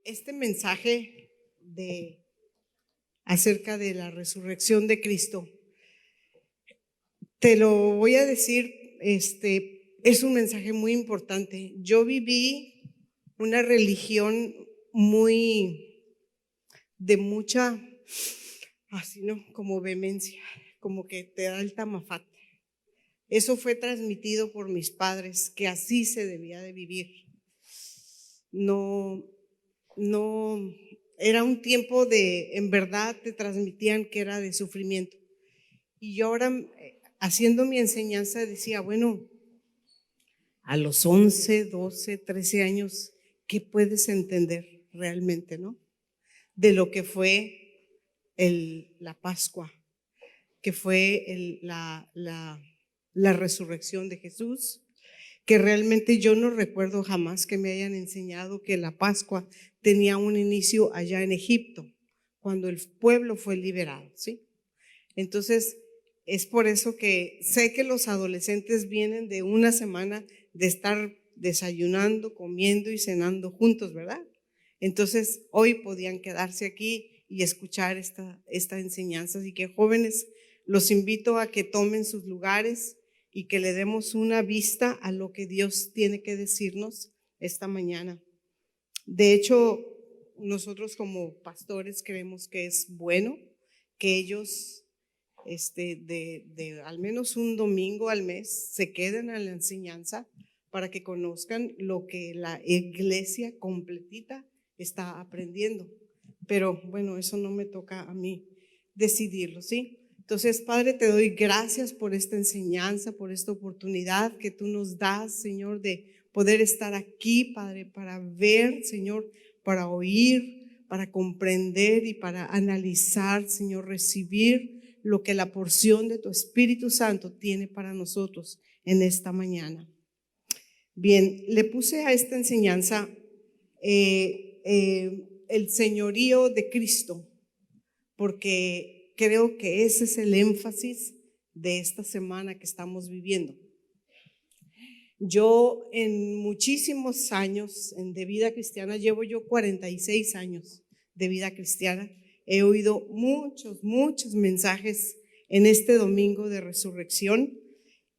Este mensaje acerca de la resurrección de Cristo, te lo voy a decir, es un mensaje muy importante. Yo viví una religión de mucha, así no, como vehemencia, como que te da el tamafate. Eso fue transmitido por mis padres, que así se debía de vivir. No, era un tiempo en verdad te transmitían que era de sufrimiento. Y yo ahora, haciendo mi enseñanza, decía, bueno, a los 11, 12, 13 años, ¿qué puedes entender realmente, no? De lo que fue la Pascua, que fue la resurrección de Jesús, que realmente yo no recuerdo jamás que me hayan enseñado que la Pascua tenía un inicio allá en Egipto, cuando el pueblo fue liberado, ¿sí? Entonces, es por eso que sé que los adolescentes vienen de una semana de estar desayunando, comiendo y cenando juntos, ¿verdad? Entonces, hoy podían quedarse aquí y escuchar esta enseñanza. Así que, jóvenes, los invito a que tomen sus lugares y que le demos una vista a lo que Dios tiene que decirnos esta mañana. De hecho, nosotros como pastores creemos que es bueno que ellos de al menos un domingo al mes se queden a la enseñanza para que conozcan lo que la iglesia completita está aprendiendo. Pero bueno, eso no me toca a mí decidirlo, ¿sí? Entonces, Padre, te doy gracias por esta enseñanza, por esta oportunidad que tú nos das, Señor, de poder estar aquí, Padre, para ver, Señor, para oír, para comprender y para analizar, Señor, recibir lo que la porción de tu Espíritu Santo tiene para nosotros en esta mañana. Bien, le puse a esta enseñanza el señorío de Cristo, porque creo que ese es el énfasis de esta semana que estamos viviendo. Yo en muchísimos años de vida cristiana, llevo yo 46 años de vida cristiana, he oído muchos mensajes en este domingo de resurrección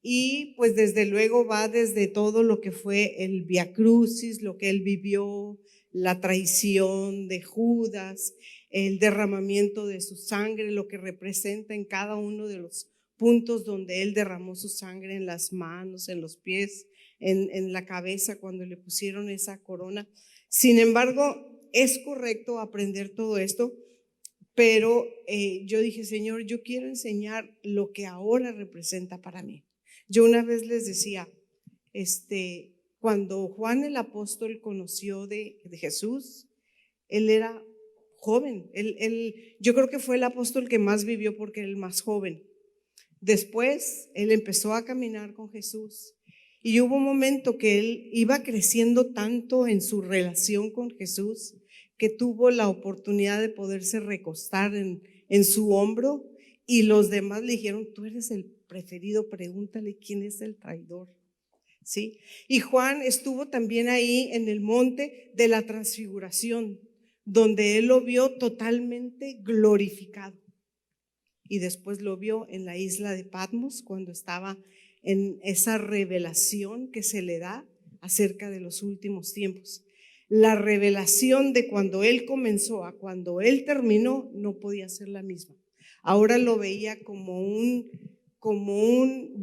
y pues desde luego va desde todo lo que fue el Vía Crucis, lo que él vivió, la traición de Judas, el derramamiento de su sangre, lo que representa en cada uno de los puntos donde él derramó su sangre, en las manos, en los pies, en la cabeza cuando le pusieron esa corona. Sin embargo, es correcto aprender todo esto, pero yo dije, Señor, yo quiero enseñar lo que ahora representa para mí. Yo una vez les decía, cuando Juan el apóstol conoció de Jesús, él era joven. Yo creo que fue el apóstol que más vivió porque era el más joven. Después, él empezó a caminar con Jesús y hubo un momento que él iba creciendo tanto en su relación con Jesús que tuvo la oportunidad de poderse recostar en su hombro y los demás le dijeron, tú eres el preferido, pregúntale quién es el traidor. ¿Sí? Y Juan estuvo también ahí en el monte de la transfiguración, donde él lo vio totalmente glorificado. Y después lo vio en la isla de Patmos cuando estaba en esa revelación que se le da acerca de los últimos tiempos. La revelación de cuando él comenzó a cuando él terminó no podía ser la misma. Ahora lo veía como un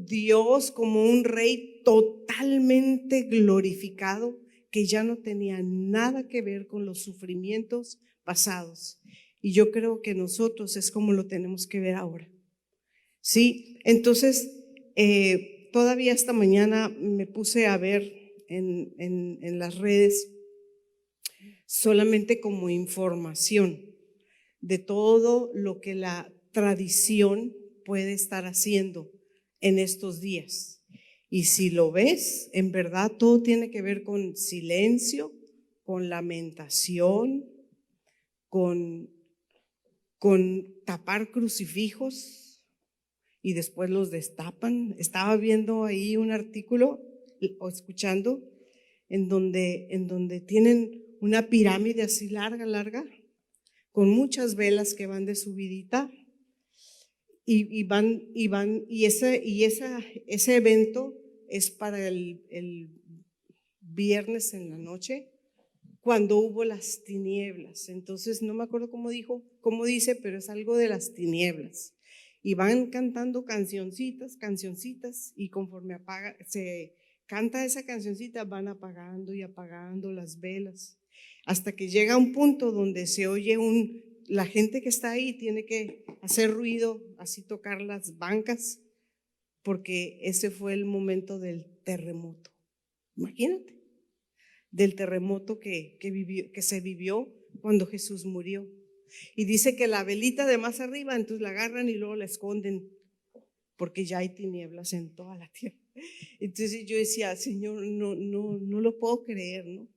Dios, como un rey totalmente glorificado, que ya no tenía nada que ver con los sufrimientos pasados. Y yo creo que nosotros es como lo tenemos que ver ahora. Sí, entonces todavía esta mañana me puse a ver en las redes solamente como información de todo lo que la tradición puede estar haciendo en estos días. Y si lo ves, en verdad todo tiene que ver con silencio, con lamentación, con tapar crucifijos y después los destapan. Estaba viendo ahí un artículo o escuchando en donde tienen una pirámide así larga, con muchas velas que van de subidita, y ese evento es para el viernes en la noche, cuando hubo las tinieblas. Entonces no me acuerdo cómo dice, pero es algo de las tinieblas. Y van cantando cancioncitas, y conforme se canta esa cancioncita, van apagando y apagando las velas, hasta que llega un punto donde se oye la gente que está ahí tiene que hacer ruido, así tocar las bancas, porque ese fue el momento del terremoto. Imagínate, del terremoto que se vivió cuando Jesús murió. Y dice que la velita de más arriba, entonces la agarran y luego la esconden, porque ya hay tinieblas en toda la tierra. Entonces yo decía, Señor, no lo puedo creer, ¿no?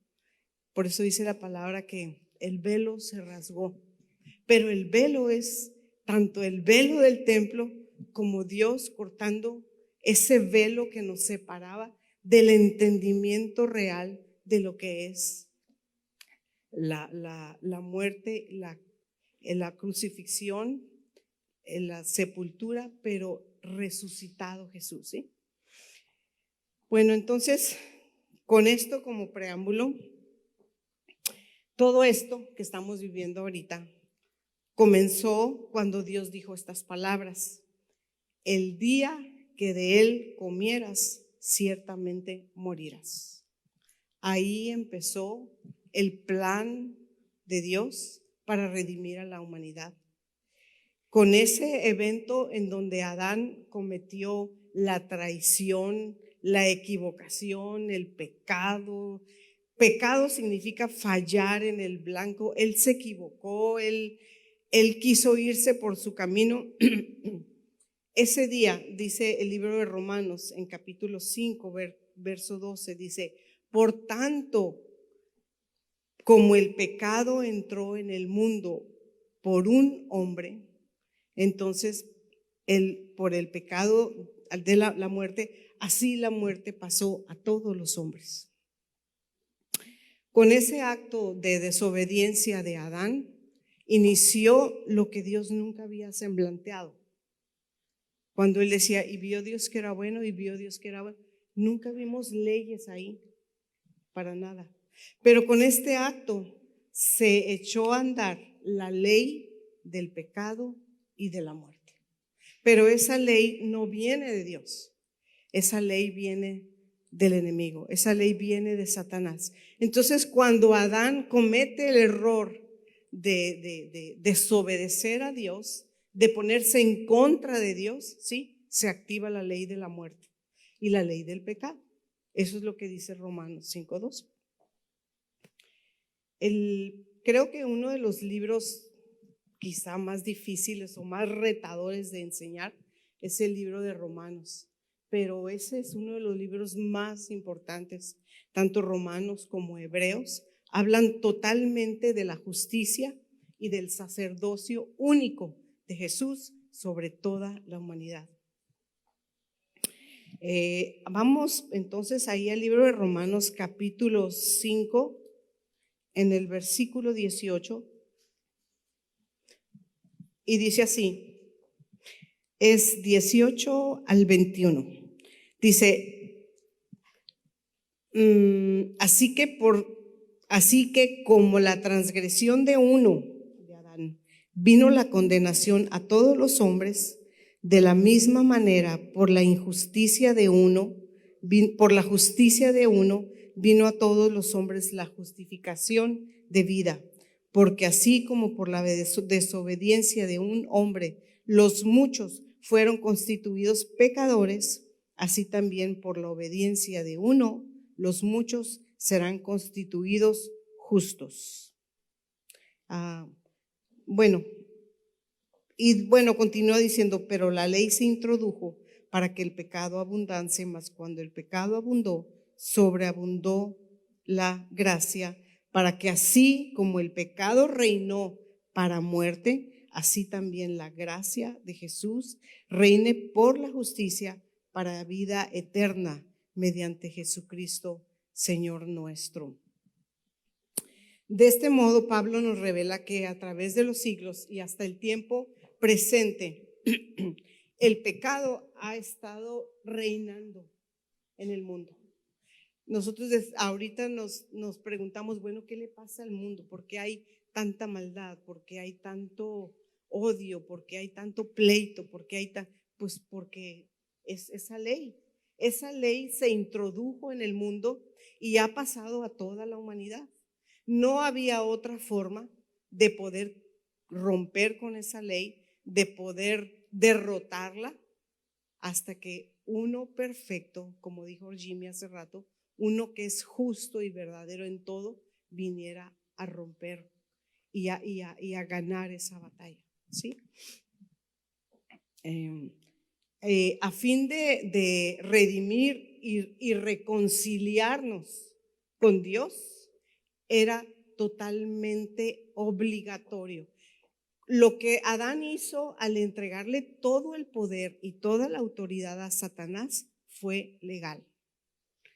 Por eso dice la palabra que el velo se rasgó. Pero el velo es tanto el velo del templo como Dios cortando ese velo que nos separaba del entendimiento real de lo que es la muerte, la crucifixión, la sepultura, pero resucitado Jesús, ¿sí? Bueno, entonces, con esto como preámbulo, todo esto que estamos viviendo ahorita comenzó cuando Dios dijo estas palabras: el día que de él comieras, ciertamente morirás. Ahí empezó el plan de Dios para redimir a la humanidad. Con ese evento en donde Adán cometió la traición, la equivocación, el pecado. Pecado significa fallar en el blanco. Él se equivocó, él quiso irse por su camino. Ese día, dice el libro de Romanos en capítulo 5, verso 12, dice: por tanto, como el pecado entró en el mundo por un hombre, entonces por el pecado de la muerte, así la muerte pasó a todos los hombres. Con ese acto de desobediencia de Adán, inició lo que Dios nunca había semblanteado. Cuando él decía, y vio Dios que era bueno, y vio Dios que era bueno, nunca vimos leyes ahí, para nada. Pero con este acto se echó a andar la ley del pecado y de la muerte. Pero esa ley no viene de Dios, esa ley viene del enemigo, esa ley viene de Satanás. Entonces, cuando Adán comete el error de desobedecer a Dios, de ponerse en contra de Dios, ¿sí? Se activa la ley de la muerte y la ley del pecado. Eso es lo que dice Romanos 5:2. Creo que uno de los libros quizá más difíciles o más retadores de enseñar es el libro de Romanos, pero ese es uno de los libros más importantes. Tanto Romanos como Hebreos hablan totalmente de la justicia y del sacerdocio único de Jesús sobre toda la humanidad. Vamos entonces ahí al libro de Romanos capítulo 5, en el versículo 18, y dice así, es 18 al 21. Dice, así que como la transgresión de uno, de Adán, vino la condenación a todos los hombres, de la misma manera por la justicia de uno vino a todos los hombres la justificación de vida. Porque así como por la desobediencia de un hombre los muchos fueron constituidos pecadores, así también por la obediencia de uno los muchos serán constituidos justos. Continúa diciendo, pero la ley se introdujo para que el pecado abundase, mas cuando el pecado abundó, sobreabundó la gracia, para que así como el pecado reinó para muerte, así también la gracia de Jesús reine por la justicia para vida eterna mediante Jesucristo, Señor nuestro. De este modo, Pablo nos revela que a través de los siglos y hasta el tiempo presente, el pecado ha estado reinando en el mundo. Nosotros ahorita nos preguntamos, bueno, ¿qué le pasa al mundo? ¿Por qué hay tanta maldad? ¿Por qué hay tanto odio? ¿Por qué hay tanto pleito? ¿Por qué hay pues porque es esa ley. Esa ley se introdujo en el mundo y ha pasado a toda la humanidad. No había otra forma de poder romper con esa ley, de poder derrotarla, hasta que uno perfecto, como dijo Jimmy hace rato, uno que es justo y verdadero en todo, viniera a romper y a ganar esa batalla, ¿sí? A fin de redimir y reconciliarnos con Dios, era totalmente obligatorio. Lo que Adán hizo al entregarle todo el poder y toda la autoridad a Satanás fue legal.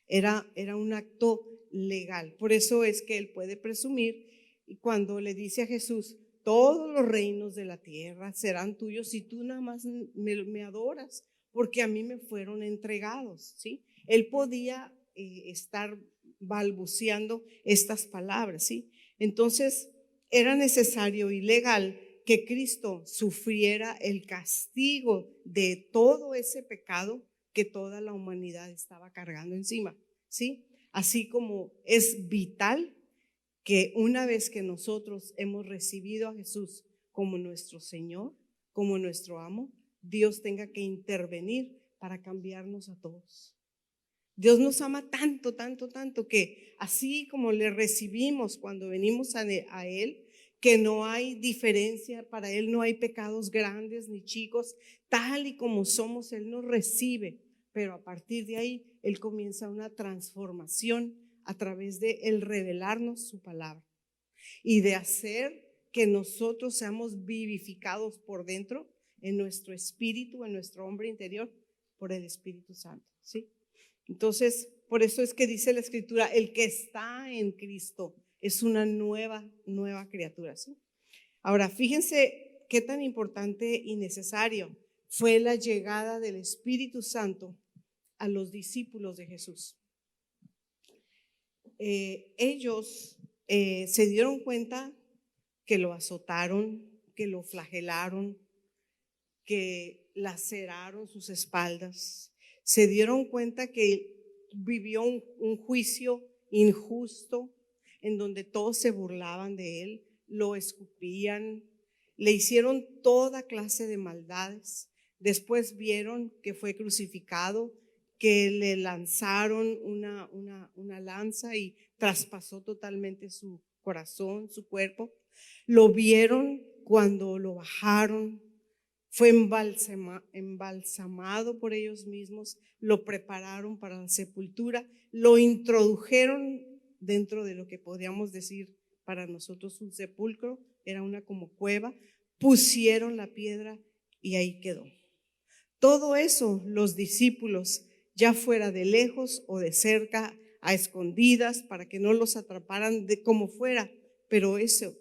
Era un acto legal. Por eso es que él puede presumir, y cuando le dice a Jesús, todos los reinos de la tierra serán tuyos si tú nada más me adoras, porque a mí me fueron entregados, ¿sí? Él podía estar balbuceando estas palabras, ¿sí? Entonces, era necesario y legal que Cristo sufriera el castigo de todo ese pecado que toda la humanidad estaba cargando encima, ¿sí? Así como es vital que una vez que nosotros hemos recibido a Jesús como nuestro Señor, como nuestro amo, Dios tenga que intervenir para cambiarnos a todos. Dios nos ama tanto, tanto, tanto, que así como le recibimos cuando venimos a Él, que no hay diferencia, para Él no hay pecados grandes ni chicos, tal y como somos, Él nos recibe, pero a partir de ahí Él comienza una transformación a través de el revelarnos su palabra y de hacer que nosotros seamos vivificados por dentro, en nuestro espíritu, en nuestro hombre interior, por el Espíritu Santo, ¿sí? Entonces, por eso es que dice la Escritura, el que está en Cristo es una nueva criatura, ¿sí? Ahora, fíjense qué tan importante y necesario fue la llegada del Espíritu Santo a los discípulos de Jesús. Ellos se dieron cuenta que lo azotaron, que lo flagelaron, que laceraron sus espaldas. Se dieron cuenta que vivió un juicio injusto en donde todos se burlaban de él, lo escupían, le hicieron toda clase de maldades. Después vieron que fue crucificado, que le lanzaron una lanza y traspasó totalmente su corazón, su cuerpo. Lo vieron cuando lo bajaron, fue embalsamado por ellos mismos, lo prepararon para la sepultura, lo introdujeron dentro de lo que podríamos decir para nosotros un sepulcro, era una como cueva, pusieron la piedra y ahí quedó. Todo eso los discípulos, ya fuera de lejos o de cerca, a escondidas, para que no los atraparan de como fuera, pero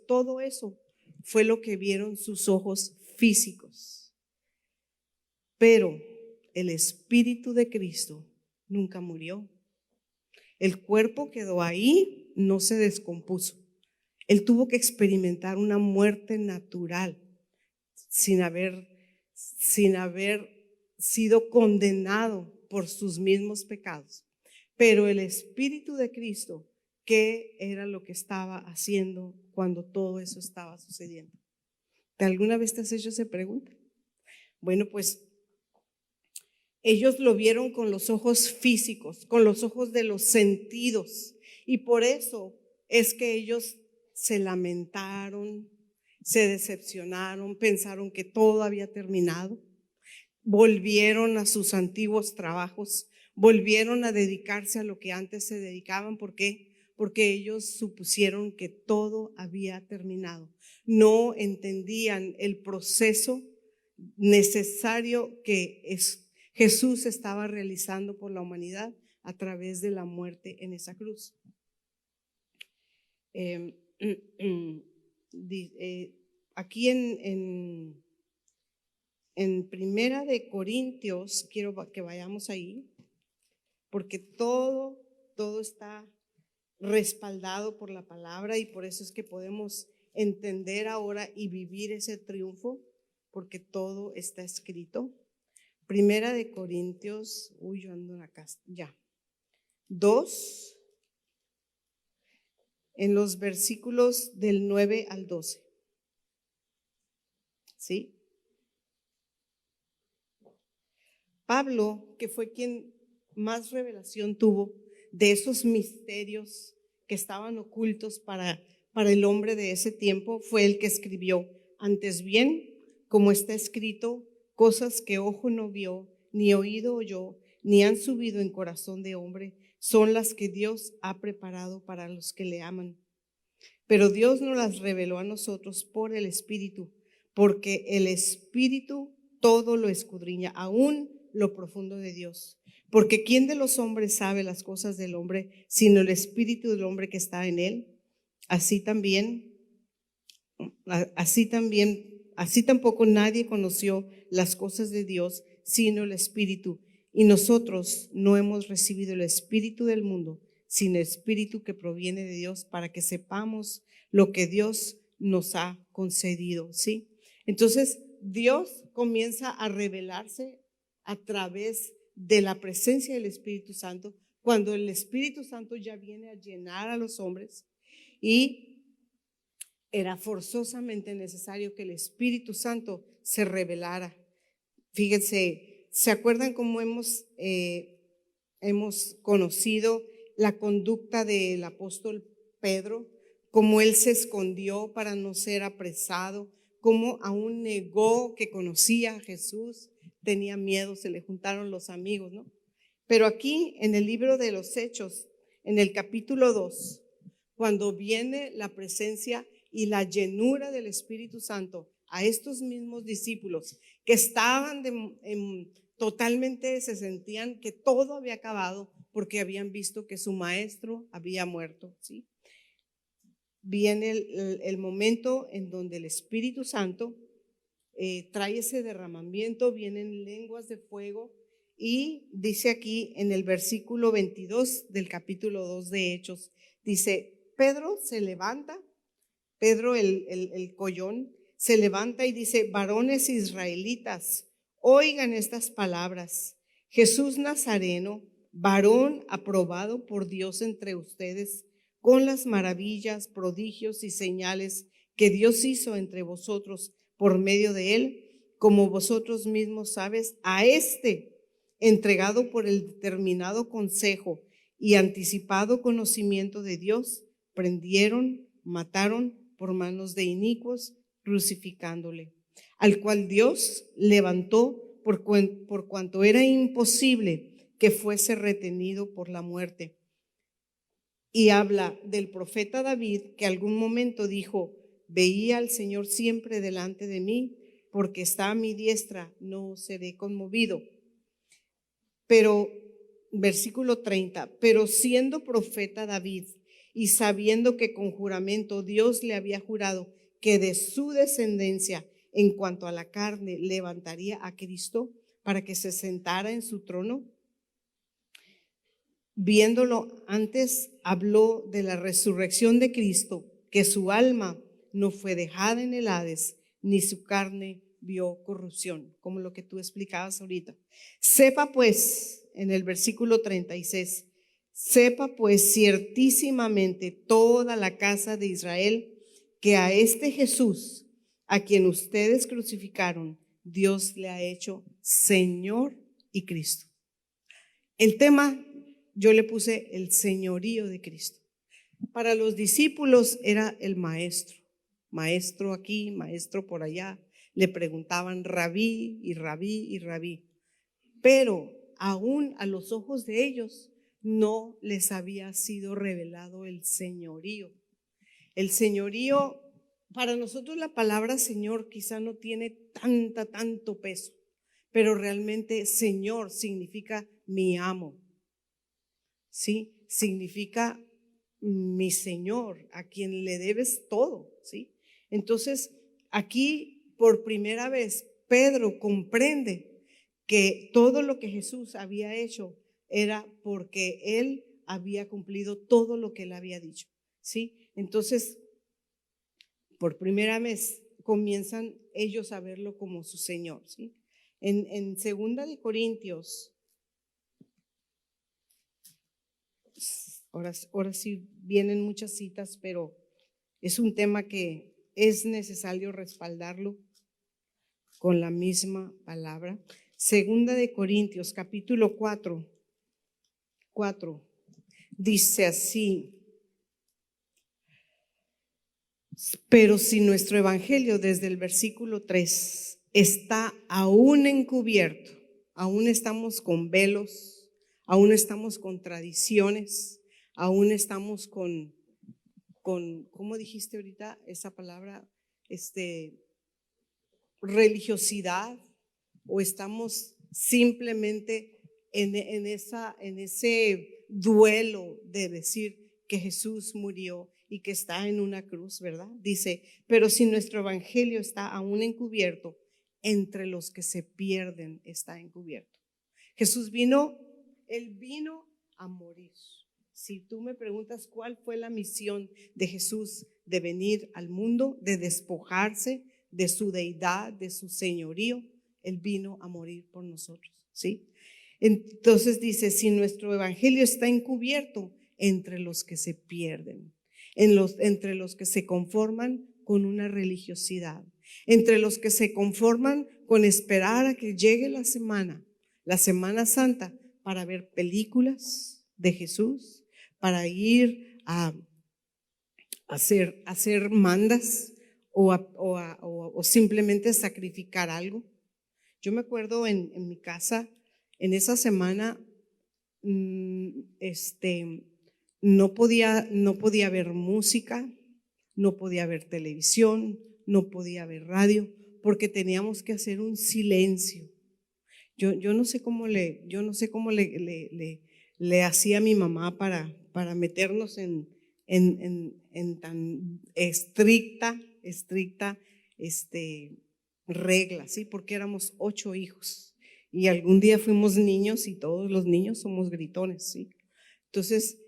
todo eso fue lo que vieron sus ojos físicos. Pero el Espíritu de Cristo nunca murió. El cuerpo quedó ahí, no se descompuso. Él tuvo que experimentar una muerte natural sin haber sido condenado por sus mismos pecados. Pero el Espíritu de Cristo, ¿qué era lo que estaba haciendo cuando todo eso estaba sucediendo? ¿Alguna vez te has hecho esa pregunta? Bueno, pues ellos lo vieron con los ojos físicos, con los ojos de los sentidos, y por eso es que ellos se lamentaron, se decepcionaron, pensaron que todo había terminado, volvieron a sus antiguos trabajos, volvieron a dedicarse a lo que antes se dedicaban. ¿Por qué? Porque ellos supusieron que todo había terminado. No entendían el proceso necesario que Jesús estaba realizando por la humanidad a través de la muerte en esa cruz. aquí en Primera de Corintios, quiero que vayamos ahí, porque todo está respaldado por la palabra, y por eso es que podemos entender ahora y vivir ese triunfo, porque todo está escrito. Primera de Corintios, yo ando en acá, ya, 2, en los versículos del 9 al 12. ¿Sí? Pablo, que fue quien más revelación tuvo de esos misterios que estaban ocultos para el hombre de ese tiempo, fue el que escribió: antes bien, como está escrito, cosas que ojo no vio, ni oído oyó, ni han subido en corazón de hombre, son las que Dios ha preparado para los que le aman. Pero Dios nos las reveló a nosotros por el Espíritu, porque el Espíritu todo lo escudriña, aún lo profundo de Dios. Porque ¿quién de los hombres sabe las cosas del hombre, sino el Espíritu del hombre que está en él? Así tampoco nadie conoció las cosas de Dios, sino el Espíritu. Y nosotros no hemos recibido el espíritu del mundo, sino el Espíritu que proviene de Dios, para que sepamos lo que Dios nos ha concedido, ¿sí? Entonces, Dios comienza a revelarse a través de la presencia del Espíritu Santo, cuando el Espíritu Santo ya viene a llenar a los hombres, y era forzosamente necesario que el Espíritu Santo se revelara. Fíjense, ¿se acuerdan cómo hemos conocido la conducta del apóstol Pedro? Cómo él se escondió para no ser apresado, cómo aún negó que conocía a Jesús, tenía miedo, se le juntaron los amigos, ¿no? Pero aquí en el libro de los Hechos, en el capítulo 2, cuando viene la presencia y la llenura del Espíritu Santo a estos mismos discípulos que estaban totalmente, se sentían que todo había acabado porque habían visto que su maestro había muerto, ¿sí? Viene el momento en donde el Espíritu Santo trae ese derramamiento, vienen lenguas de fuego, y dice aquí en el versículo 22 del capítulo 2 de Hechos, dice: Pedro se levanta, Pedro el collón, se levanta y dice: varones israelitas, oigan estas palabras. Jesús Nazareno, varón aprobado por Dios entre ustedes, con las maravillas, prodigios y señales que Dios hizo entre vosotros por medio de él, como vosotros mismos sabes, a este, entregado por el determinado consejo y anticipado conocimiento de Dios, prendieron, mataron por manos de inicuos, crucificándole, al cual Dios levantó por cuanto era imposible que fuese retenido por la muerte. Y habla del profeta David, que algún momento dijo: veía al Señor siempre delante de mí, porque está a mi diestra, no seré conmovido. Pero, versículo 30, pero siendo profeta David, y sabiendo que con juramento Dios le había jurado que de su descendencia, en cuanto a la carne, levantaría a Cristo para que se sentara en su trono, viéndolo antes, habló de la resurrección de Cristo, que su alma no fue dejada en el Hades, ni su carne vio corrupción, como lo que tú explicabas ahorita. Sepa pues, en el versículo 36, sepa pues ciertísimamente toda la casa de Israel, que a este Jesús, a quien ustedes crucificaron, Dios le ha hecho Señor y Cristo. El tema, yo le puse el señorío de Cristo. Para los discípulos era el maestro, maestro aquí, maestro por allá. Le preguntaban rabí y rabí y rabí, pero aún a los ojos de ellos no les había sido revelado el señorío. El señorío, para nosotros la palabra Señor quizá no tiene tanto peso, pero realmente Señor significa mi amo, ¿sí? Significa mi Señor, a quien le debes todo, ¿sí? Entonces, aquí por primera vez Pedro comprende que todo lo que Jesús había hecho era porque él había cumplido todo lo que él había dicho, ¿sí? Entonces, por primera vez comienzan ellos a verlo como su Señor, ¿sí? En 2 Corintios, ahora sí vienen muchas citas, pero es un tema que es necesario respaldarlo con la misma palabra. 2 Corintios, capítulo 4, dice así: pero si nuestro evangelio desde el versículo 3 está aún encubierto, aún estamos con velos, aún estamos con tradiciones, aún estamos con ¿cómo dijiste ahorita esa palabra? Religiosidad, o estamos simplemente en ese duelo de decir que Jesús murió y que está en una cruz, ¿verdad? Dice, pero si nuestro evangelio está aún encubierto, entre los que se pierden está encubierto. Jesús vino, Él vino a morir. Si tú me preguntas cuál fue la misión de Jesús de venir al mundo, de despojarse de su deidad, de su señorío, Él vino a morir por nosotros, ¿sí? Entonces dice, si nuestro evangelio está encubierto, entre los que se pierden, entre los que se conforman con una religiosidad, entre los que se conforman con esperar a que llegue la Semana Santa, para ver películas de Jesús, para ir a hacer mandas o simplemente sacrificar algo. Yo me acuerdo en mi casa, en esa semana, no podía ver música, no podía ver televisión, no podía ver radio, porque teníamos que hacer un silencio. Yo no sé cómo le hacía mi mamá para meternos en tan estricta regla, ¿sí? Porque éramos 8 hijos y algún día fuimos niños y todos los niños somos gritones, ¿sí? Entonces,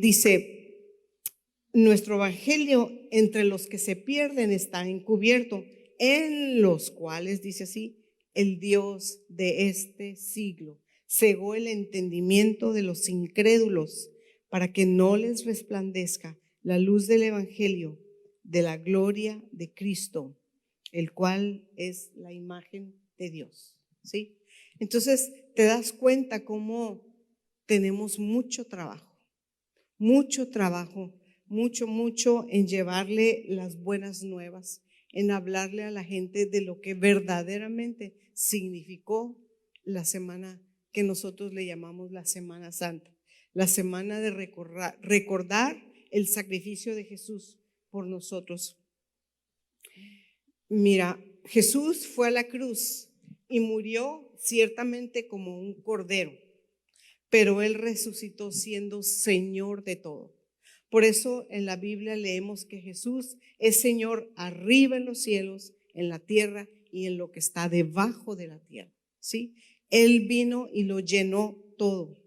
dice, nuestro evangelio entre los que se pierden está encubierto, en los cuales, dice así, el Dios de este siglo cegó el entendimiento de los incrédulos para que no les resplandezca la luz del evangelio de la gloria de Cristo, el cual es la imagen de Dios, ¿sí? Entonces te das cuenta cómo tenemos mucho trabajo, mucho en llevarle las buenas nuevas, en hablarle a la gente de lo que verdaderamente significó la semana que nosotros le llamamos la Semana Santa, la semana de recordar el sacrificio de Jesús por nosotros. Mira, Jesús fue a la cruz y murió ciertamente como un cordero, pero Él resucitó siendo Señor de todo. Por eso en la Biblia leemos que Jesús es Señor arriba en los cielos, en la tierra y en lo que está debajo de la tierra, ¿sí? Él vino y lo llenó todo.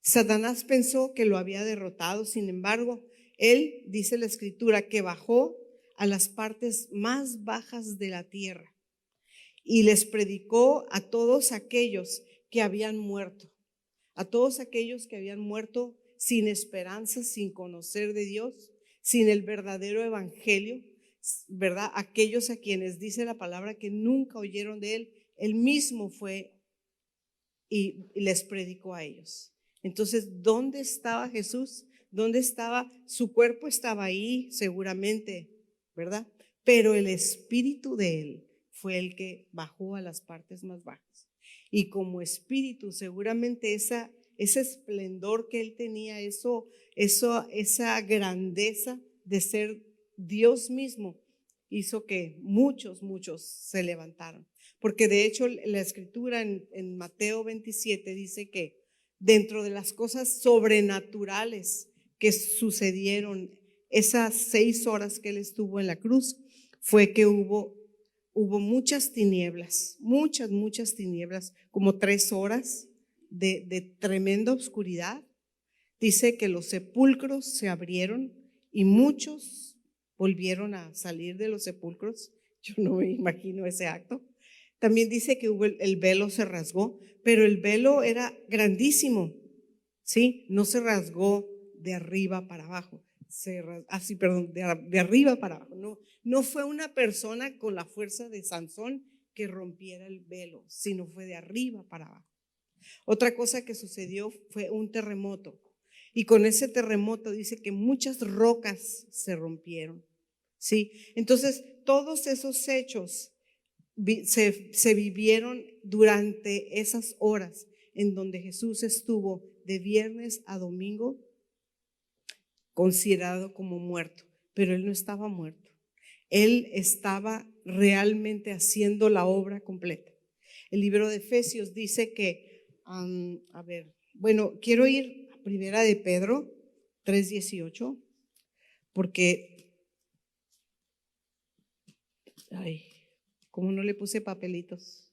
Satanás pensó que lo había derrotado, sin embargo, él, dice la Escritura, que bajó a las partes más bajas de la tierra y les predicó a todos aquellos que habían muerto, sin esperanza, sin conocer de Dios, sin el verdadero evangelio, ¿verdad? Aquellos a quienes dice la palabra que nunca oyeron de Él, Él mismo fue y les predicó a ellos. Entonces, ¿dónde estaba Jesús? ¿Dónde estaba? Su cuerpo estaba ahí, seguramente, ¿verdad? Pero el espíritu de Él fue el que bajó a las partes más bajas. Y como espíritu, seguramente ese esplendor que Él tenía, esa grandeza de ser Dios mismo, hizo que muchos se levantaron. Porque de hecho la Escritura en Mateo 27 dice que dentro de las cosas sobrenaturales que sucedieron esas 6 horas que él estuvo en la cruz fue que hubo muchas tinieblas, muchas tinieblas, como 3 horas de tremenda oscuridad. Dice que los sepulcros se abrieron y muchos volvieron a salir de los sepulcros. Yo no me imagino ese acto. También dice que el velo se rasgó, pero el velo era grandísimo, ¿sí? No se rasgó de arriba para abajo, de arriba para abajo. No fue una persona con la fuerza de Sansón que rompiera el velo, sino fue de arriba para abajo. Otra cosa que sucedió fue un terremoto. Y con ese terremoto dice que muchas rocas se rompieron, ¿sí? Entonces, todos esos hechos se vivieron durante esas horas en donde Jesús estuvo de viernes a domingo considerado como muerto, pero él no estaba muerto. Él estaba realmente haciendo la obra completa. El libro de Efesios dice que, quiero ir a Primera de Pedro 3:18, porque, como no le puse papelitos.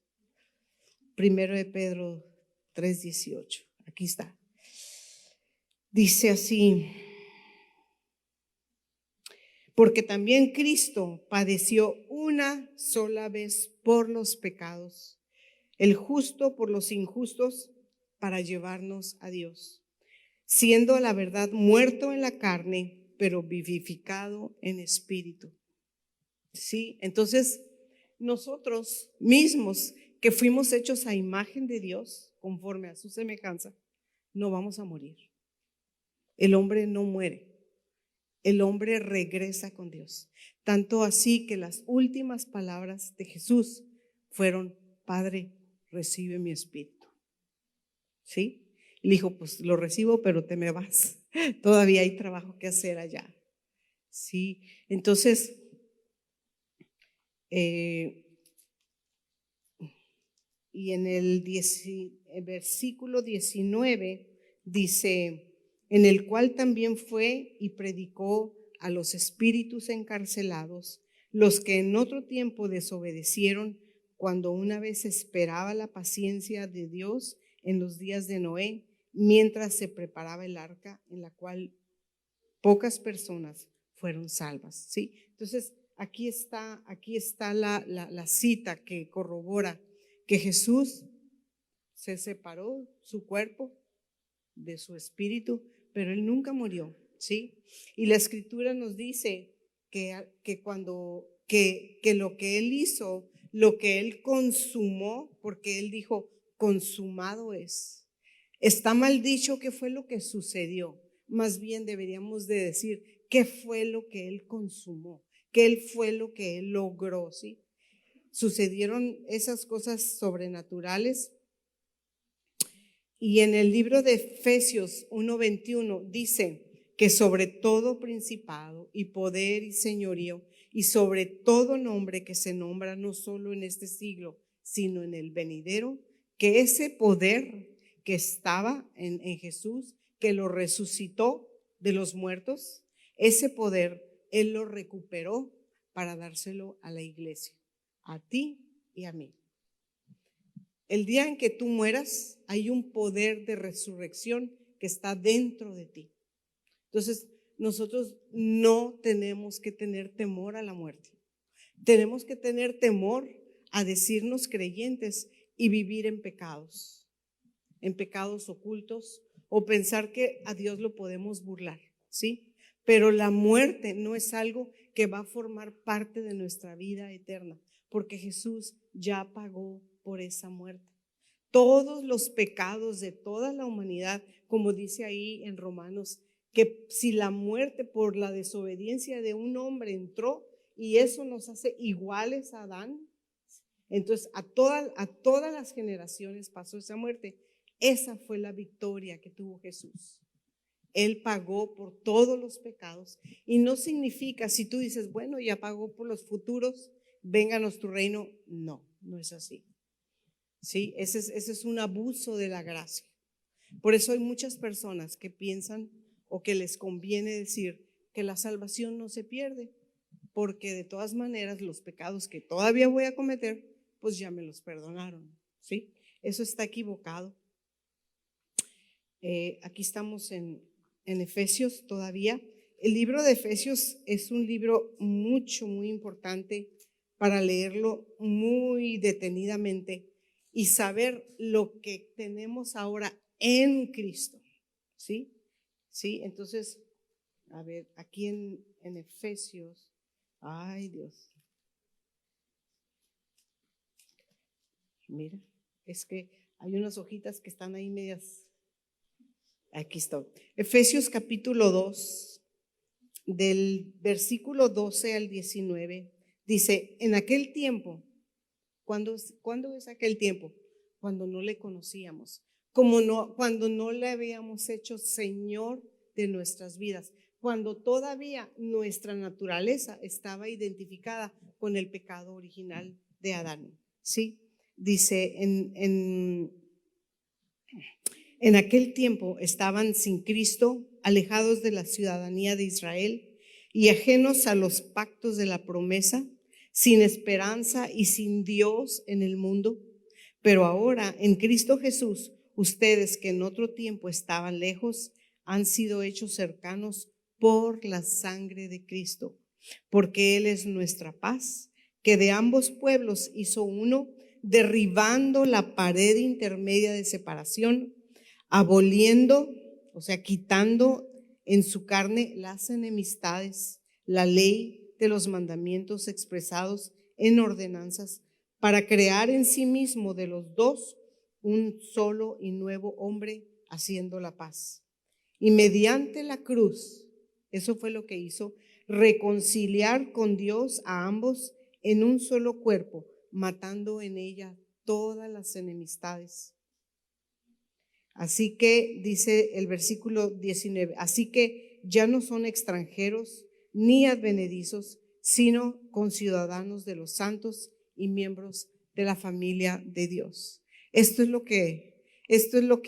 Primero de Pedro 3:18, aquí está. Dice así: porque también Cristo padeció una sola vez por los pecados, el justo por los injustos, para llevarnos a Dios, siendo a la verdad muerto en la carne, pero vivificado en espíritu. ¿Sí? Entonces, nosotros mismos que fuimos hechos a imagen de Dios, conforme a su semejanza, no vamos a morir. El hombre no muere. El hombre regresa con Dios. Tanto así que las últimas palabras de Jesús fueron: Padre, recibe mi espíritu. ¿Sí? Y le dijo: pues lo recibo, pero te me vas. Todavía hay trabajo que hacer allá. ¿Sí? Entonces, y en el versículo 19 dice: en el cual también fue y predicó a los espíritus encarcelados, los que en otro tiempo desobedecieron, cuando una vez esperaba la paciencia de Dios en los días de Noé, mientras se preparaba el arca, en la cual pocas personas fueron salvas. ¿Sí? Entonces, aquí está la cita que corrobora que Jesús se separó su cuerpo de su espíritu, pero él nunca murió, ¿sí? Y la escritura nos dice que lo que él hizo, lo que él consumó, porque él dijo: consumado es. Está mal dicho qué fue lo que sucedió, más bien deberíamos de decir qué fue lo que él consumó, qué fue lo que él logró, ¿sí? Sucedieron esas cosas sobrenaturales. Y en el libro de Efesios 1:21 dice que sobre todo principado y poder y señorío y sobre todo nombre que se nombra no solo en este siglo, sino en el venidero, que ese poder que estaba en Jesús, que lo resucitó de los muertos, ese poder él lo recuperó para dárselo a la iglesia, a ti y a mí. El día en que tú mueras, hay un poder de resurrección que está dentro de ti. Entonces, nosotros no tenemos que tener temor a la muerte. Tenemos que tener temor a decirnos creyentes y vivir en pecados ocultos, o pensar que a Dios lo podemos burlar, ¿sí? Pero la muerte no es algo que va a formar parte de nuestra vida eterna, porque Jesús ya pagó por esa muerte. Todos los pecados de toda la humanidad, como dice ahí en Romanos, que si la muerte por la desobediencia de un hombre entró y eso nos hace iguales a Adán, entonces a todas las generaciones pasó esa muerte. Esa fue la victoria que tuvo Jesús. Él pagó por todos los pecados, y no significa, si tú dices, bueno, ya pagó por los futuros, vénganos tu reino. No, no es así. Sí, ese es un abuso de la gracia. Por eso hay muchas personas que piensan o que les conviene decir que la salvación no se pierde, porque de todas maneras los pecados que todavía voy a cometer, pues ya me los perdonaron, ¿sí? Eso está equivocado. Aquí estamos en Efesios todavía. El libro de Efesios es un libro muy importante para leerlo muy detenidamente y saber lo que tenemos ahora en Cristo, ¿sí? ¿Sí? Entonces, a ver, aquí en Efesios, ay Dios, mira, es que hay unas hojitas que están ahí medias. Aquí está. Efesios capítulo 2, del versículo 12 al 19, dice, en aquel tiempo, ¿cuándo es aquel tiempo? Cuando no le conocíamos, cuando no le habíamos hecho Señor de nuestras vidas, cuando todavía nuestra naturaleza estaba identificada con el pecado original de Adán, ¿sí? Dice, en aquel tiempo estaban sin Cristo, alejados de la ciudadanía de Israel y ajenos a los pactos de la promesa, sin esperanza y sin Dios en el mundo. Pero ahora, en Cristo Jesús, ustedes que en otro tiempo estaban lejos, han sido hechos cercanos por la sangre de Cristo, porque Él es nuestra paz, que de ambos pueblos hizo uno, derribando la pared intermedia de separación, aboliendo, o sea, quitando en su carne las enemistades, la ley de los mandamientos expresados en ordenanzas, para crear en sí mismo de los dos un solo y nuevo hombre, haciendo la paz. Y mediante la cruz, eso fue lo que hizo, reconciliar con Dios a ambos en un solo cuerpo, matando en ella todas las enemistades. Así que, dice el versículo 19, así que ya no son extranjeros ni advenedizos, sino conciudadanos de los santos y miembros de la familia de Dios. Esto es lo que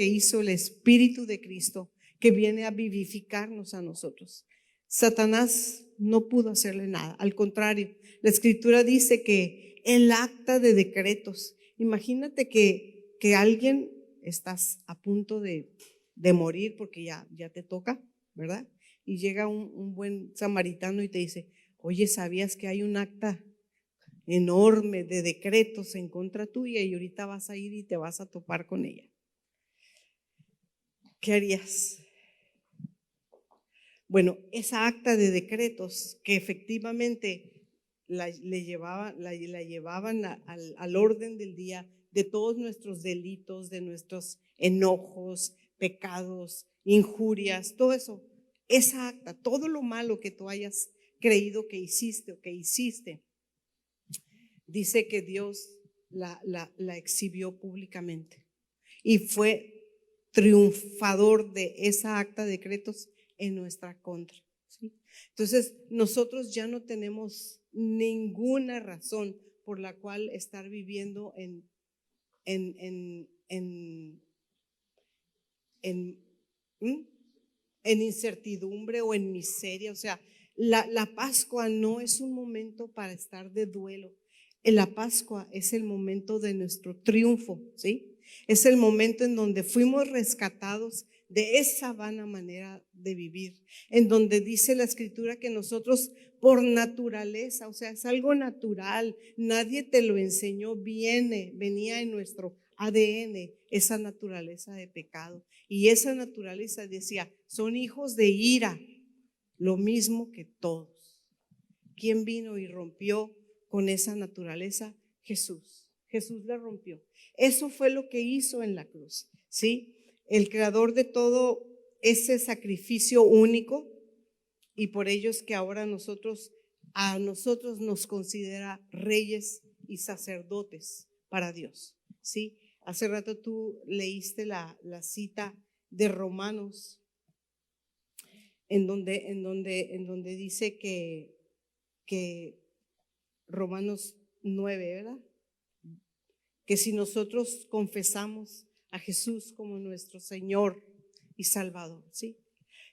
hizo el Espíritu de Cristo, que viene a vivificarnos a nosotros. Satanás no pudo hacerle nada, al contrario, la Escritura dice que el acta de decretos, imagínate que alguien, estás a punto de morir porque ya te toca, ¿verdad? Y llega un buen samaritano y te dice, oye, ¿sabías que hay un acta enorme de decretos en contra tuya y ahorita vas a ir y te vas a topar con ella? ¿Qué harías? Bueno, esa acta de decretos que efectivamente la llevaban al orden del día de todos nuestros delitos, de nuestros enojos, pecados, injurias, todo eso, esa acta, todo lo malo que tú hayas creído que hiciste o que hiciste, dice que Dios la exhibió públicamente y fue triunfador de esa acta de decretos en nuestra contra, ¿sí? Entonces, nosotros ya no tenemos ninguna razón por la cual estar viviendo en incertidumbre o en miseria. O sea, la Pascua no es un momento para estar de duelo. La Pascua es el momento de nuestro triunfo, ¿sí? Es el momento en donde fuimos rescatados de esa vana manera de vivir, en donde dice la Escritura que nosotros por naturaleza, o sea, es algo natural, nadie te lo enseñó, venía en nuestro ADN esa naturaleza de pecado. Y esa naturaleza decía, son hijos de ira, lo mismo que todos. ¿Quién vino y rompió con esa naturaleza? Jesús. Jesús la rompió. Eso fue lo que hizo en la cruz, ¿sí? El creador de todo ese sacrificio único, y por ello es que ahora a nosotros nos considera reyes y sacerdotes para Dios, ¿sí? Hace rato tú leíste la cita de Romanos, en donde dice que Romanos 9, ¿verdad? Que si nosotros confesamos a Jesús como nuestro Señor y Salvador, ¿sí?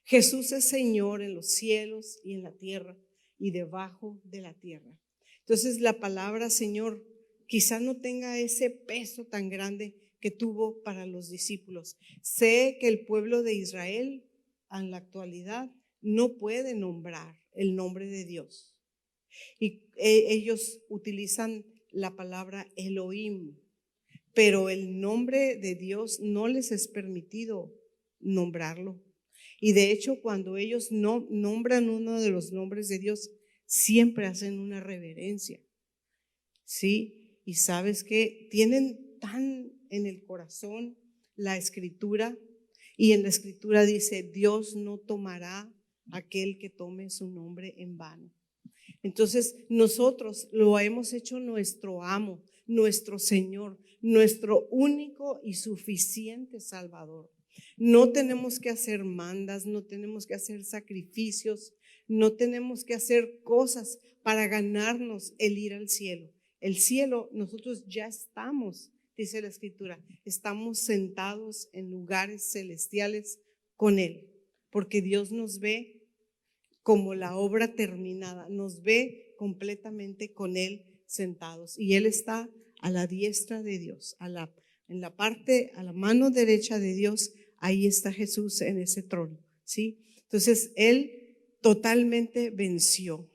Jesús es Señor en los cielos y en la tierra y debajo de la tierra. Entonces la palabra Señor quizá no tenga ese peso tan grande que tuvo para los discípulos. Sé que el pueblo de Israel en la actualidad no puede nombrar el nombre de Dios. Y ellos utilizan la palabra Elohim, pero el nombre de Dios no les es permitido nombrarlo. Y de hecho, cuando ellos no nombran uno de los nombres de Dios, siempre hacen una reverencia. ¿Sí? Y sabes que tienen tan en el corazón la escritura, y en la escritura dice: Dios no tomará aquel que tome su nombre en vano. Entonces nosotros lo hemos hecho nuestro amo, nuestro Señor, nuestro único y suficiente Salvador. No tenemos que hacer mandas, no tenemos que hacer sacrificios, no tenemos que hacer cosas para ganarnos el ir al cielo. El cielo, nosotros ya estamos, dice la escritura, estamos sentados en lugares celestiales con Él, porque Dios nos ve como la obra terminada, nos ve completamente con Él sentados, y Él está a la diestra de Dios, en la parte, a la mano derecha de Dios. Ahí está Jesús en ese trono, ¿sí? Entonces Él totalmente venció.